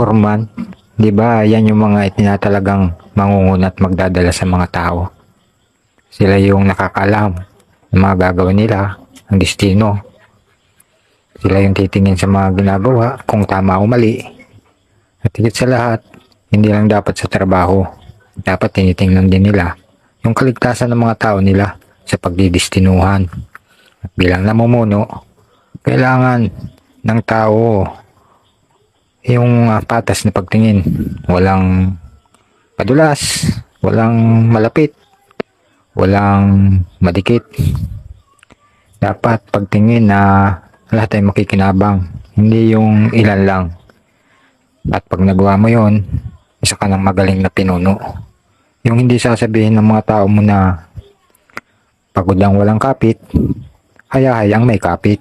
foreman, 'di ba? Yan yung mga itinatalagang mangunguna at magdadala sa mga tao. Sila yung nakakaalam ng mga gagawin nila, ang destino. Sila yung titingin sa mga ginagawa kung tama o mali. At higit sa lahat, hindi lang dapat sa trabaho. Dapat tinitingnan din nila yung kaligtasan ng mga tao nila sa pagdidestinuhan. At bilang namumuno, kailangan ng tao yung patas na pagtingin. Walang padulas, walang malapit, walang madikit. Dapat pagtingin na lahat ay makikinabang, hindi yung ilan lang. At pag nagawa mo yon, isa ka ng magaling na pinuno. Yung hindi sasabihin ng mga tao mo na pagod lang walang kapit, hayahayang may kapit.